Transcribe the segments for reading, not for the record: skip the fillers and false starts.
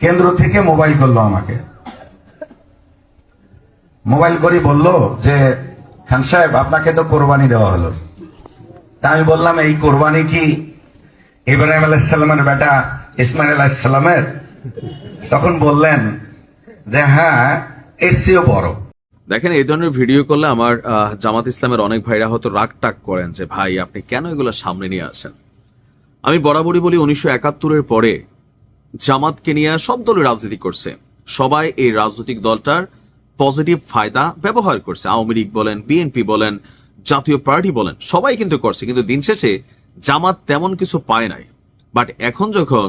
কেন্দ্র থেকে মোবাইল করলো আমাকে। মোবাইল করে বলল যে খান সাহেব আপনাকে তো কোরবানি দেওয়া হলো। তা আমি বললাম এই কোরবানি কি ইব্রাহিম আলাইহিসসালামের বেটা ইসমাইল আলাইহিসসালামের? তখন বললেন যে হ্যাঁ, এর চেয়েও বড়। দেখেন, এই ধরনের ভিডিও করলে আমার জামাত ইসলামের অনেক ভাইরা হয়তো রাগ টাক করেন যে ভাই আপনি কেন এগুলো সামনে নিয়ে আসেন। আমি বরাবরই বলি 1971-এর পরে জামাতকে নিয়ে সব দল রাজনীতি করছে, সবাই এই রাজনৈতিক দলটার পজিটিভ ফায়দা ব্যবহার করছে। আওয়ামী লীগ বলেন, বিএনপি বলেন, জাতীয় পার্টি বলেন, সবাই কিন্তু করছে, কিন্তু দিন শেষে জামাত তেমন কিছু পায় নাই। বাট এখন যখন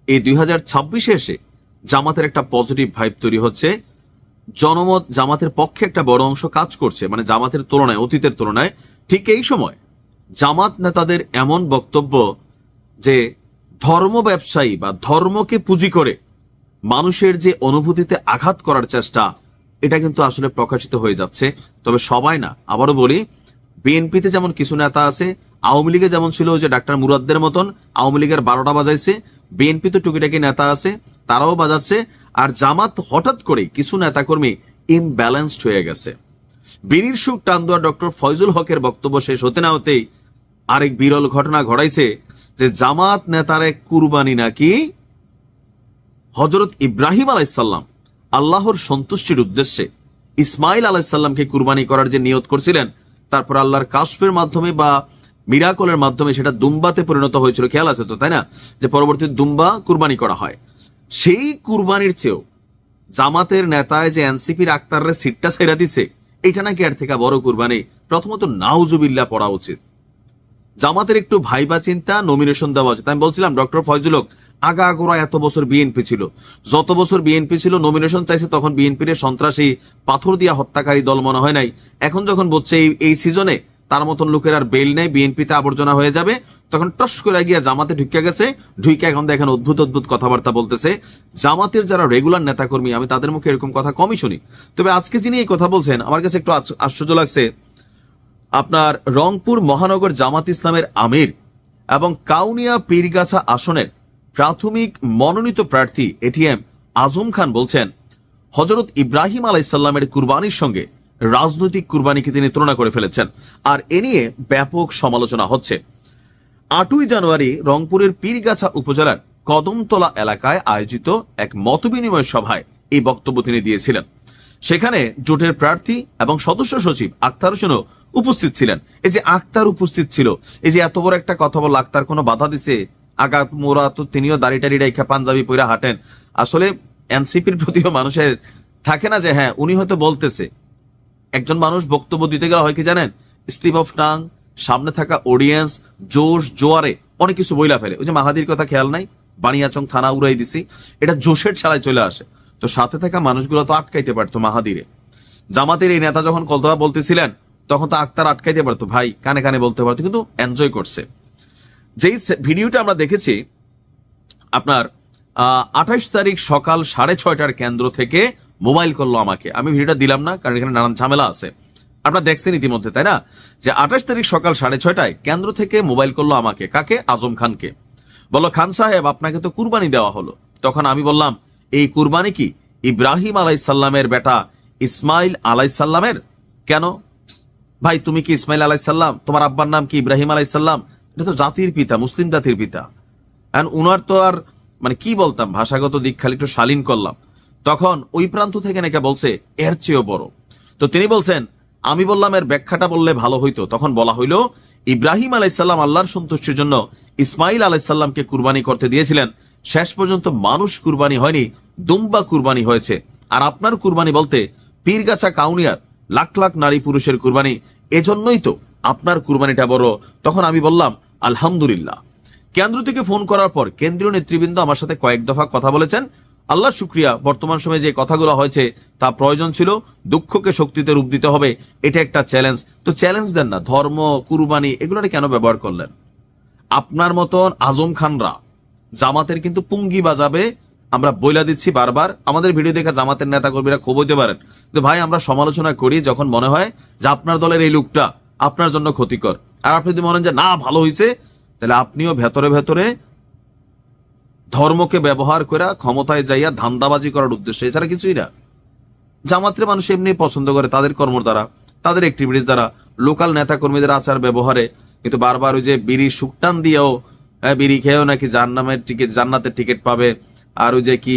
এই 2026-এ এসে জামাতের একটা পজিটিভ ভাইব তৈরি হচ্ছে, জনমত জামাতের পক্ষে একটা বড় অংশ কাজ করছে, মানে জামাতের তুলনায়, অতীতের তুলনায়, ঠিক এই সময় জামাত নেতাদের এমন বক্তব্য যে ধর্ম ব্যবসায়ী বা ধর্মকে পুঁজি করে মানুষের যে অনুভূতিতে আঘাত করার চেষ্টা, এটা কিন্তু আসলে প্রকাশিত হয়ে যাচ্ছে। তবে সবাই না, আবারও বলি, বিএনপিতে যেমন কিছু নেতা আছে, আওয়ামী লীগে যেমন ছিল যে ডাক্তার মুরাদদের মতন আওয়ামী লীগের 12টা বাজাইছে, বিএনপিতে টুকিটাকি নেতা আছে তারাও বাজাচ্ছে। আর জামাত হঠাৎ করে কিছু নেতাকর্মী ইমব্যালেন্সড হয়ে গেছে। বীরির সুখ টান দেওয়া ডক্টর ফয়জুল হকের বক্তব্য শেষ হতে না হতেই আরেক বিরল ঘটনা ঘটাইছে যে জামাত নেতার এক কুরবানি নাকি হযরত ইব্রাহিম আলাইহিসসালাম আল্লাহর সন্তুষ্টির উদ্দেশ্যে ইসমাইল আলাইহিসসালামকে কুরবানি করার যে নিয়ত করছিলেন, তারপর আল্লাহর কাশফের মাধ্যমে বা মিরাকলের মাধ্যমে সেটা দুম্বাতে পরিণত হয়েছিল। খেয়াল আছে তো, তাই না? যে পরবর্তী দুম্বা কুরবানি করা হয়। সেই কুরবানির চেয়েও জামাতের নেতায় যে এনসিপির আক্তারের সিটটা ছেড়ে দিছে, এটা নাকি এর থেকে বড় কুরবানি। প্রথমত নাউজুবিল্লাহ পড়া উচিত। জামাতের একটু ভাইবা চিন্তা, নমিনেশন দেওয়া উচিত। আমি বলছিলাম ডক্টর ফয়জুল হক আগাগোড়া এত বছর বিএনপি ছিল, যত বছর বিএনপি ছিল নমিনেশন চাইছে, তখন বিএনপির সন্ত্রাসী পাথর দিয়া হত্যাকারী দল মনে হয় নাই। এখন যখন বলছে এই সিজনে তার মতন লোকের আর বেল নেই, বিএনপিতে আবর্জনা হয়ে যাবে, তখন টস করে গিয়া জামাতে ঢুকে গেছে। ঢুকে এখন দেখেন অদ্ভুত অদ্ভুত কথাবার্তা বলতেছে। জামাতের যারা রেগুলার নেতাকর্মী, আমি তাদের মুখে এরকম কথা কমই শুনি। তবে আজকে যিনি এই কথা বলছেন, আমার কাছে একটু আশ্চর্য লাগছে। আপনার রংপুর মহানগর জামাত ইসলামের আমির এবং কাউনিয়া পীরগাছা আসনের প্রাথমিক মনোনীত প্রার্থী এটিএম আজম খান বলছেন হযরত ইব্রাহিম আলাইহিসসালামের কুরবানির সঙ্গে রাজনৈতিক কুরবানিকে তিনি তুলনা করে ফেলেছেন। আর এ নিয়ে ব্যাপক সমালোচনা হচ্ছে। 8ই জানুয়ারি রংপুরের পীরগাছা উপজেলার কদমতলা এলাকায় আয়োজিত এক মতবিনিময় সভায় এই বক্তব্য তিনি দিয়েছিলেন। সেখানে জোটের প্রার্থী এবং সদস্য সচিব আক্তার হোসেনও উপস্থিত ছিলেন। এই যে আক্তার উপস্থিত ছিল, এই যে এত বড় একটা কথা বল, আক্তার কোনো বাধা দিছে? আগাত মোরা তো তিনিও দাড়ি টাড়ি রেখা পাঞ্জাবি পইরা হাঁটেন। আসলে এনসিপির প্রতিও মানুষের থাকে না যে হ্যাঁ উনি হয়তো বলতেছে। একজন মানুষ বক্তব্য দিতে গেলে হয় কি জানেন, স্লিপ অফ টাং, সামনে থাকা অডিয়েন্স, জোশ জোয়ারে অনেক কিছু বইলা ফেলে। ওই যে মাহাদির কথা খেয়াল নাই, বানিয়াচং থানা উড়াই দিছি, এটা জোশের ছাড়াই চলে আসে। তো সাথে থাকা মানুষগুলো তো আটকাইতে পারতো মাহাদিরে। জামাতের এই নেতা যখন কথা বলতেছিলেন তখন তো আক্তার আটকাইতে পারতো, ভাই কানে কানে বলতে পারতো, কিন্তু এনজয় করছে। যেই ভিডিওটা আমরা দেখেছি আপনার 28 তারিখ সকাল 6:30টার কেন্দ্র থেকে মোবাইল করলো আমাকে। আমি ভিডিওটা দিলাম না কারণ এখানে নানান ঝামেলা আছে, আপনারা দেখছেন ইতিমধ্যে, তাই না? যে 28 তারিখ সকাল 6:30টায় কেন্দ্র থেকে মোবাইল করলো আমাকে। কাকে? আজম খানকে। বললো খান সাহেব আপনাকে তো কুরবানি দেওয়া হলো। তখন আমি বললাম এই কুরবানি কি ইব্রাহিম আলাইহিসসালামের বেটা ইসমাইল আলাইহিসসালামের? কেন ভাই, তুমি কি ইসমাইল আলাইহিসসালাম? তোমার আব্বার নাম কি ইব্রাহিম আলাইহিসসালাম? এটা তো জাতির পিতা, মুসলিম জাতির পিতা। এন্ড উনার তো আর মানে কি বলতাম, ভাষাগত দিক খালি একটু শালীন করলাম। তখন ওই প্রান্ত থেকে নাকি বলছে এর চেয়েও বড়। তো তিনি বলছেন, আমি বললাম এর ব্যাখ্যাটা বললে ভালো হইতো। তখন বলা হইল ইব্রাহিম আলাইহিসসালাম আল্লাহর সন্তুষ্টির জন্য ইসমাইল আলাইহিসসালামকে কুরবানি করতে দিয়েছিলেন। শেষ পর্যন্ত মানুষ কুরবানি হয়নি, দুম্বা কুরবানি হয়েছে। আর আপনার কুরবানি বলতে পীরগাছা কাউনিয়ার লাখ লাখ নারী পুরুষের কুরবানি, এজন্যই তো আপনার কুরবানিটা বড়। তখন আমি বললাম আলহামদুলিল্লাহ। কেন্দ্র থেকে ফোন করার পর কেন্দ্রীয় নেতৃবৃন্দ আমার সাথে কয়েক দফা কথা বলেছেন। আল্লাহর শুকরিয়া, বর্তমান সময়ে যে কথাগুলো হয়েছে তা প্রয়োজন ছিল। দুঃখকে শক্তিতে রূপ দিতে হবে, এটা একটা চ্যালেঞ্জ। তো চ্যালেঞ্জ দেন না, ধর্ম কুরবানি এগুলোটা কেন ব্যবহার করলেন? আপনার মতন আজম খানরা জামাতের কিন্তু পুঙ্গি বাজাবে, আমরা বইলা দিচ্ছি বারবার। আমাদের ভিডিও দেখা জামাতের নেতা কর্মীরা ক্ষোভ হইতে পারেন, কিন্তু ভাই আমরা সমালোচনা করি যখন মনে হয় যে আপনার দলের এই লোকটা আপনার জন্য ক্ষতিকর। আর আপনি যদি মনে যে না ভালো হয়েছে, তাহলে আপনিও ভেতরে ভেতরে ধর্মকে ব্যবহার করে ক্ষমতায় যাইয়া ধান্দাবাজি করার উদ্দেশ্য, এছাড়া কিছুই না। জামাতের মানুষ এমনি পছন্দ করে তাদের কর্ম দ্বারা, তাদের অ্যাক্টিভিটিস দ্বারা, লোকাল নেতা কর্মীদের আচার ব্যবহারে। কিন্তু বারবার ওই যে বিড়ি সুকটান দিয়েও, বিড়ি খেয়েও নাকি জান্নাতের টিকিট পাবে, আর ওই যে কি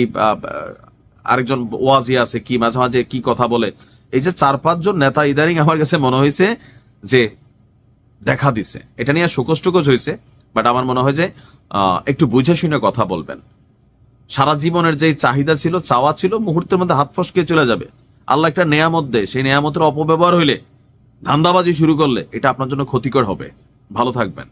আরেকজন ওয়াজি আছে কি মাঝে মাঝে কি কথা বলে, এই যে 4-5 জন নেতা ইদানিং আমার কাছে মনে হয়েছে যে দেখা দিছে, এটা নিয়ে শোকজ টোকজ হয়েছে। বাট আমার মনে হয় যে একটু বুঝে শুনে কথা বলবেন। সারা জীবনের যে চাহিদা ছিল, চাওয়া ছিল, মুহূর্তের মধ্যে হাত ফসকে চলে যাবে। আল্লাহ একটা নেয়ামত দেয়, সেই নেয়ামতের অপব্যবহার হইলে, ধান্দাবাজি শুরু করলে এটা আপনার জন্য ক্ষতিকর হবে। ভালো থাকবেন।